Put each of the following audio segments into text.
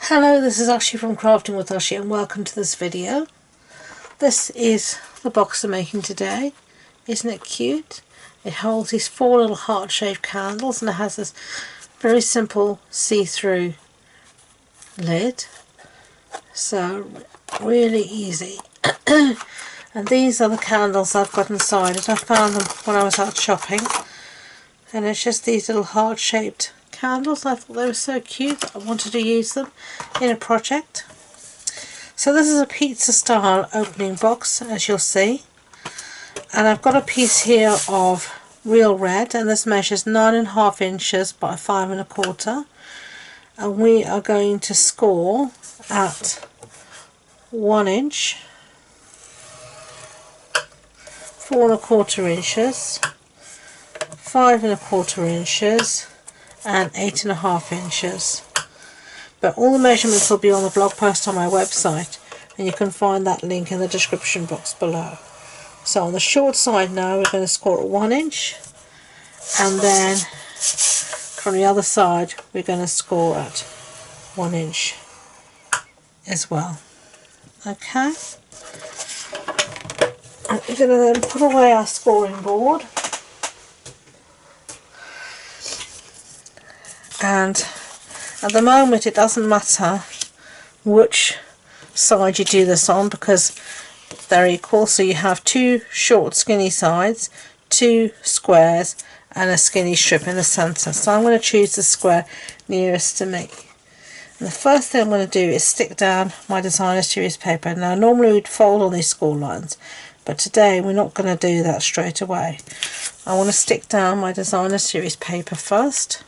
Hello, this is Ashee from Crafting with Ashee and welcome to this video. This is the box I'm making today. Isn't it cute? It holds these 4 little heart-shaped candles and it has this very simple see-through lid. So really easy. And these are the candles I've got inside it. I found them when I was out shopping. And it's just these little heart-shaped candles. I thought they were so cute. I wanted to use them in a project. So this is a pizza style opening box, as you'll see. And I've got a piece here of real red, and this measures 9.5 inches by 5 1/4. And we are going to score at 1 inch, 4 1/4 inches, 5 1/4 inches, and 8.5 inches. But all the measurements will be on the blog post on my website, and you can find that link in the description box below. So on the short side now we're going to score at 1 inch, and then from the other side we're going to score at 1 inch as well. Okay, and we're going to then put away our scoring board. And at the moment it doesn't matter which side you do this on because they're equal. So you have 2 short skinny sides, 2 squares and a skinny strip in the centre. So I'm going to choose the square nearest to me. And the first thing I'm going to do is stick down my designer series paper. Now normally we'd fold on these score lines, but today we're not going to do that straight away. I want to stick down my designer series paper first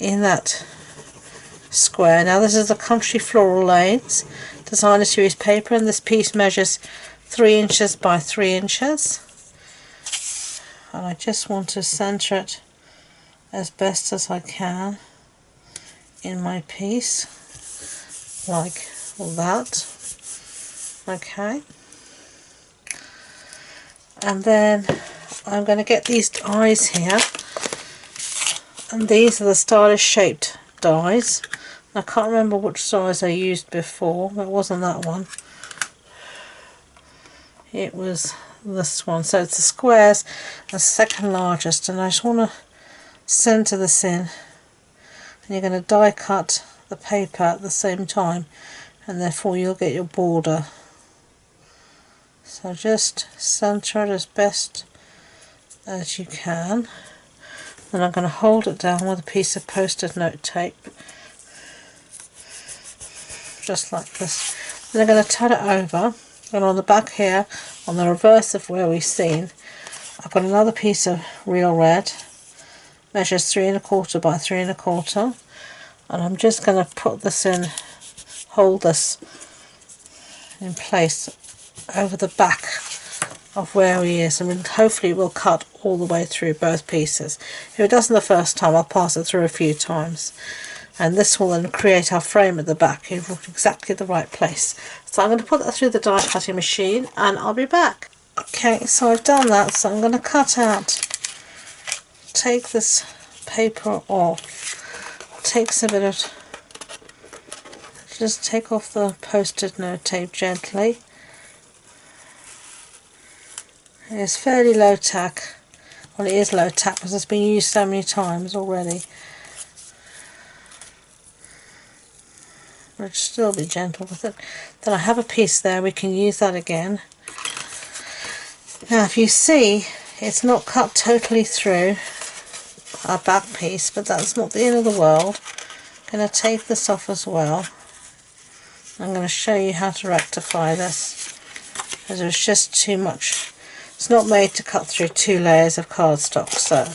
in that square. Now this is the Country Floral Lanes designer series paper, and this piece measures 3 inches by 3 inches, and I just want to center it as best as I can in my piece like that. Okay, and then I'm going to get these dies here, and these are the stylish shaped dies. I can't remember which dies I used before. It wasn't that one. It was this one. So it's the squares, the second largest, and I just want to center this in. And you're going to die cut the paper at the same time, and therefore you'll get your border. So just center it as best as you can. Then I'm going to hold it down with a piece of post-it note tape, just like this. Then I'm going to turn it over, and on the back here, on the reverse of where we've seen, I've got another piece of real red, measures 3 1/4 by 3 1/4, and I'm just going to put this in, hold this in place over the back of where he is, and hopefully it will cut all the way through both pieces. If it doesn't the first time, I'll pass it through a few times, and this will then create our frame at the back in exactly the right place. So I'm going to put that through the die cutting machine and I'll be back. Okay, so I've done that, so I'm going to cut out, take this paper off, takes a bit of, just take off the post-it note tape gently. It's fairly low tack. Well, it is low tack because it's been used so many times already. But still be gentle with it. Then I have a piece there, we can use that again. Now if you see, it's not cut totally through our back piece, but that's not the end of the world. I'm going to take this off as well. I'm going to show you how to rectify this, because there's just too much. It's not made to cut through 2 layers of cardstock, so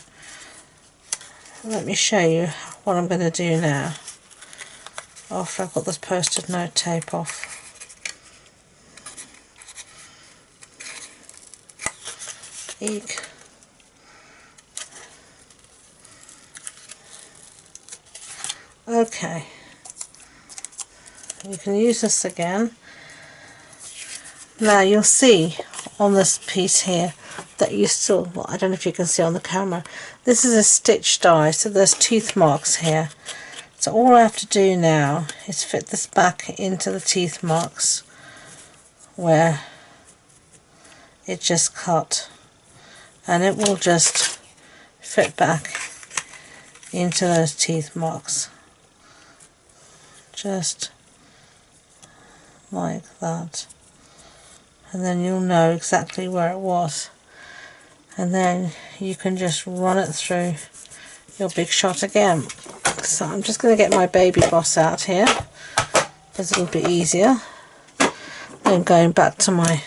let me show you what I'm going to do now after I've got this post-it note tape off. Eek. Okay, you can use this again. Now you'll see on this piece here that you still, well, I don't know if you can see on the camera, this is a stitch die, so there's tooth marks here. So all I have to do now is fit this back into the teeth marks where it just cut, and it will just fit back into those teeth marks, just like that, and then you'll know exactly where it was, and then you can just run it through your big shot again. So I'm just going to get my baby boss out here, it's a little bit easier than going back to my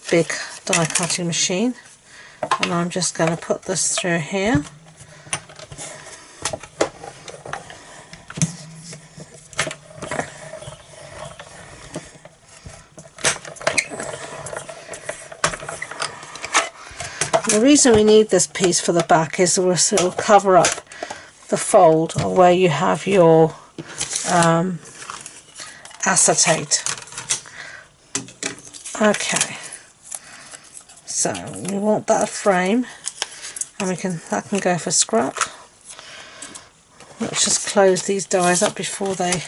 big die cutting machine, and I'm just going to put this through here. The reason we need this piece for the back is it will cover up the fold or where you have your acetate. Okay, so we want that frame, and that can go for scrap. Let's just close these dies up before they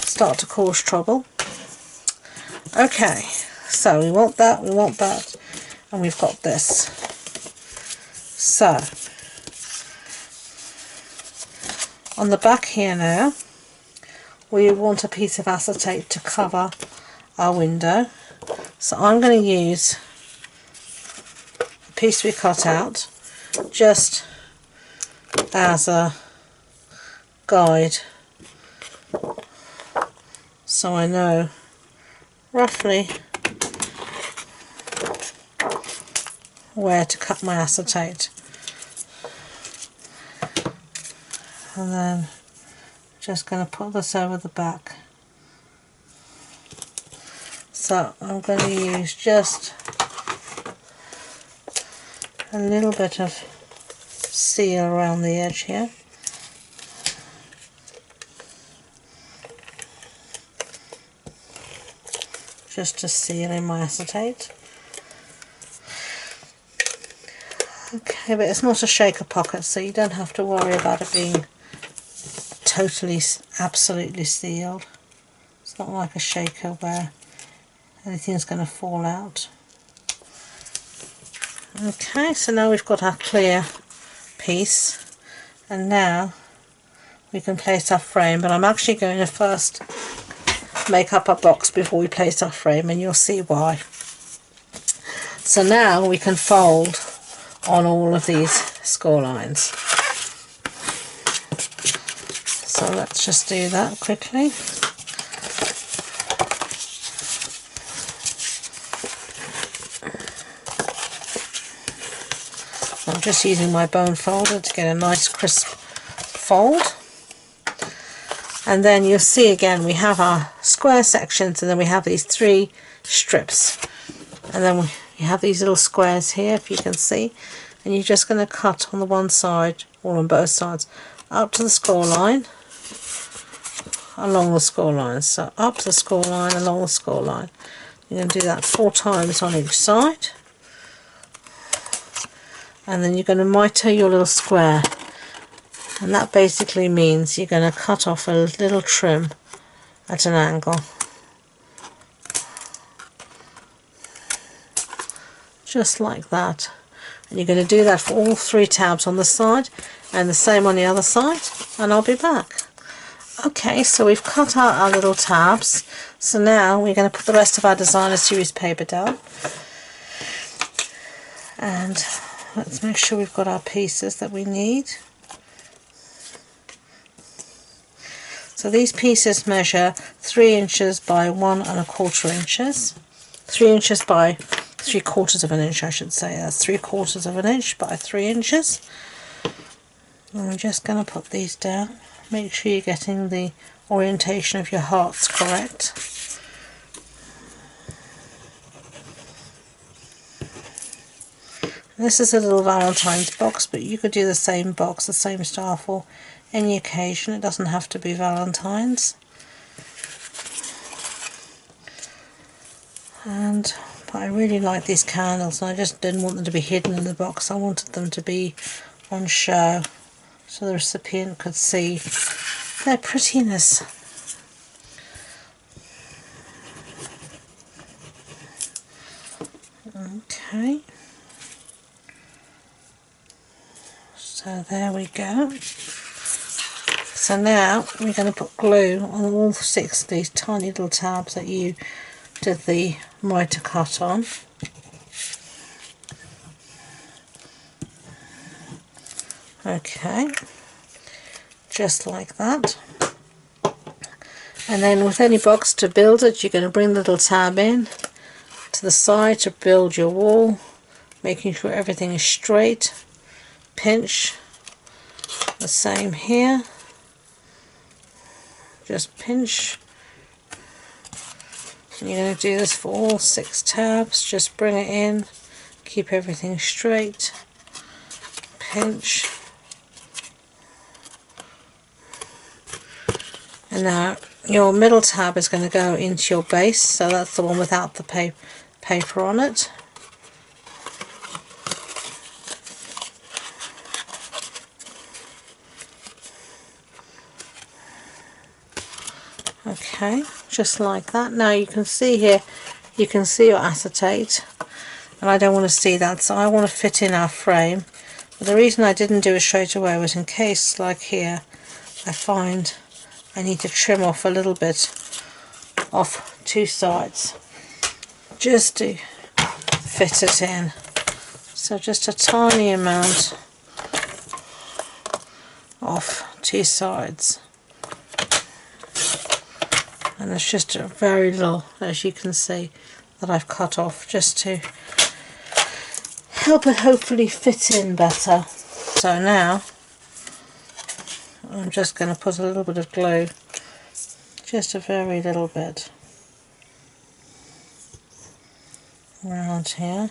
start to cause trouble. Okay, so we want that, and we've got this. So on the back here now, we want a piece of acetate to cover our window. So I'm going to use a piece we cut out just as a guide, so I know roughly where to cut my acetate. And then just going to put this over the back. So I'm going to use just a little bit of seal around the edge here. Just to seal in my acetate. Okay, but it's not a shaker pocket, so you don't have to worry about it being totally, absolutely sealed. It's not like a shaker where anything's going to fall out. Okay, so now we've got our clear piece, and now we can place our frame, but I'm actually going to first make up a box before we place our frame, and you'll see why. So now we can fold on all of these score lines. So let's just do that quickly. I'm just using my bone folder to get a nice crisp fold. And then you'll see again we have our square sections, and then we have these 3 strips, and then we have these little squares here, if you can see, and you're just going to cut on the one side or on both sides up to the score line, along the score line. So up to the score line, along the score line. You're going to do that 4 times on each side, and then you're going to miter your little square, and that basically means you're going to cut off a little trim at an angle, just like that. And you're going to do that for all 3 tabs on the side, and the same on the other side, and I'll be back. Okay, so we've cut out our little tabs, so now we're going to put the rest of our designer series paper down, and let's make sure we've got our pieces that we need. So these pieces measure 3 inches by 1 1/4 inches, 3 inches by 3/4 of an inch, I should say. That's 3/4 of an inch by 3 inches. And we're just going to put these down. Make sure you're getting the orientation of your hearts correct. This is a little Valentine's box, but you could do the same box, the same style for any occasion. It doesn't have to be Valentine's. But I really like these candles, and I just didn't want them to be hidden in the box. I wanted them to be on show. so the recipient could see their prettiness. Okay, so there we go. So now we're going to put glue on all 6 of these tiny little tabs that you did the mitre cut on. Okay, just like that. And then with any box, to build it, you're going to bring the little tab in to the side to build your wall, making sure everything is straight. Pinch, the same here, just pinch. And you're going to do this for all 6 tabs. Just bring it in, keep everything straight, pinch. And now your middle tab is going to go into your base, so that's the one without the paper on it. Okay, just like that. Now you can see here, you can see your acetate, and I don't want to see that, so I want to fit in our frame. But the reason I didn't do it straight away was in case, like here, I find I need to trim off a little bit off 2 sides just to fit it in. So just a tiny amount off 2 sides. And it's just a very little, as you can see, that I've cut off just to help it hopefully fit in better. So now I'm just going to put a little bit of glue, just a very little bit, around here.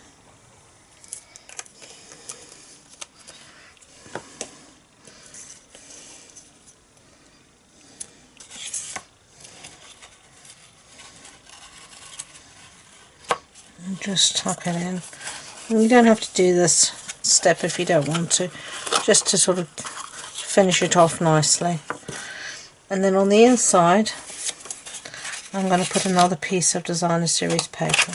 And just tuck it in. And you don't have to do this step if you don't want to, just to sort of finish it off nicely. And then on the inside I'm going to put another piece of designer series paper.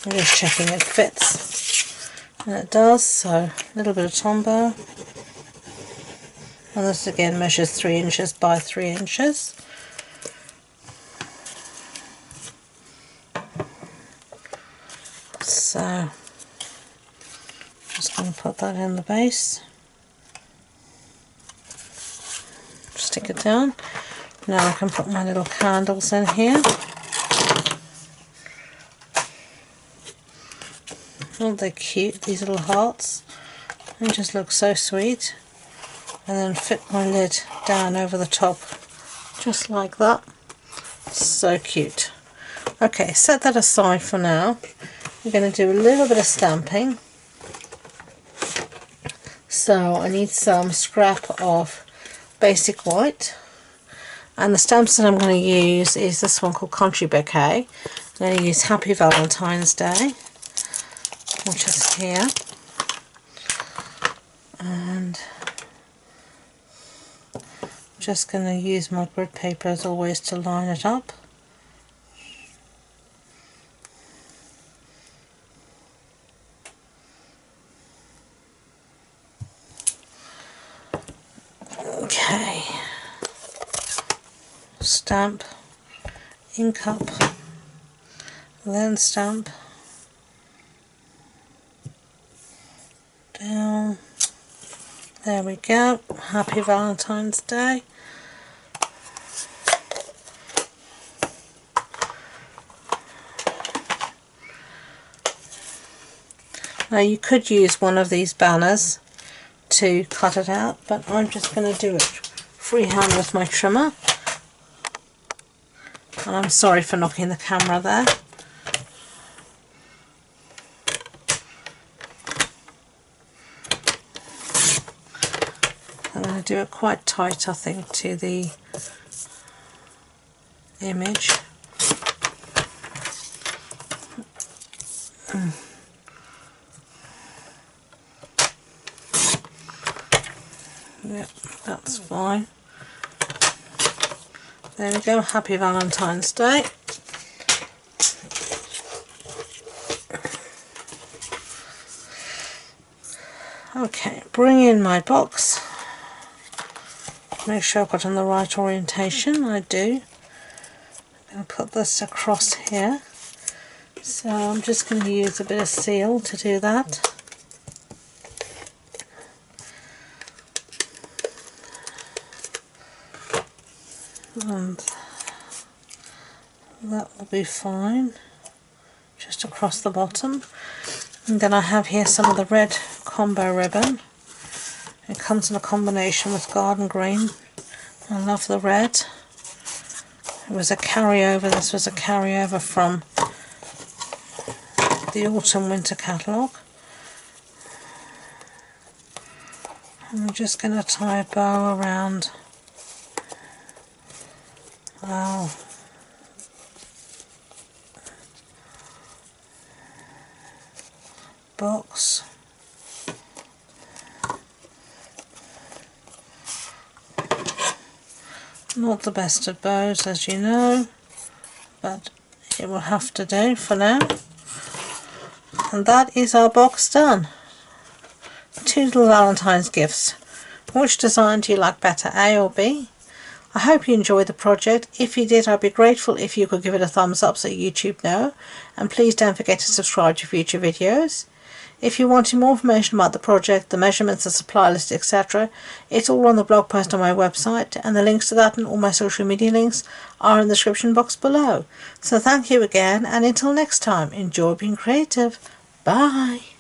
I'm just checking it fits, and it does. So a little bit of tombow, and this again measures 3 inches by 3 inches. So just going to put that in the base, stick it down. Now I can put my little candles in here. Oh, they're cute, these little hearts. They just look so sweet. And then fit my lid down over the top, just like that. So cute. Okay, set that aside for now. We're going to do a little bit of stamping. So I need some scrap of basic white. And the stamps that I'm going to use is this one called Country Bouquet. I'm going to use Happy Valentine's Day, which is here. And I'm just going to use my grid paper as always to line it up. Okay. Stamp, ink up, then stamp, down, there we go, Happy Valentine's Day. Now you could use one of these banners to cut it out, but I'm just going to do it freehand with my trimmer. And I'm sorry for knocking the camera there. I'm going to do it quite tight, I think, to the image. Yep, fine. There we go, happy Valentine's Day. Okay, bring in my box. Make sure I've got in the right orientation. I do. I'm going to put this across here. So I'm just going to use a bit of seal to do that. And that will be fine. Just across the bottom. And then I have here some of the red combo ribbon. It comes in a combination with garden green. I love the red. It was a carryover, this was a carryover from the autumn winter catalogue. And I'm just going to tie a bow around our box. Not the best of bows, as you know, but it will have to do for now. And that is our box done. 2 little Valentine's gifts. Which design do you like better, A or B? I hope you enjoyed the project. If you did, I'd be grateful if you could give it a thumbs up so YouTube know. And please don't forget to subscribe to future videos. If you wanted more information about the project, the measurements, the supply list, etc., it's all on the blog post on my website, and the links to that and all my social media links are in the description box below. So thank you again, and until next time, enjoy being creative. Bye!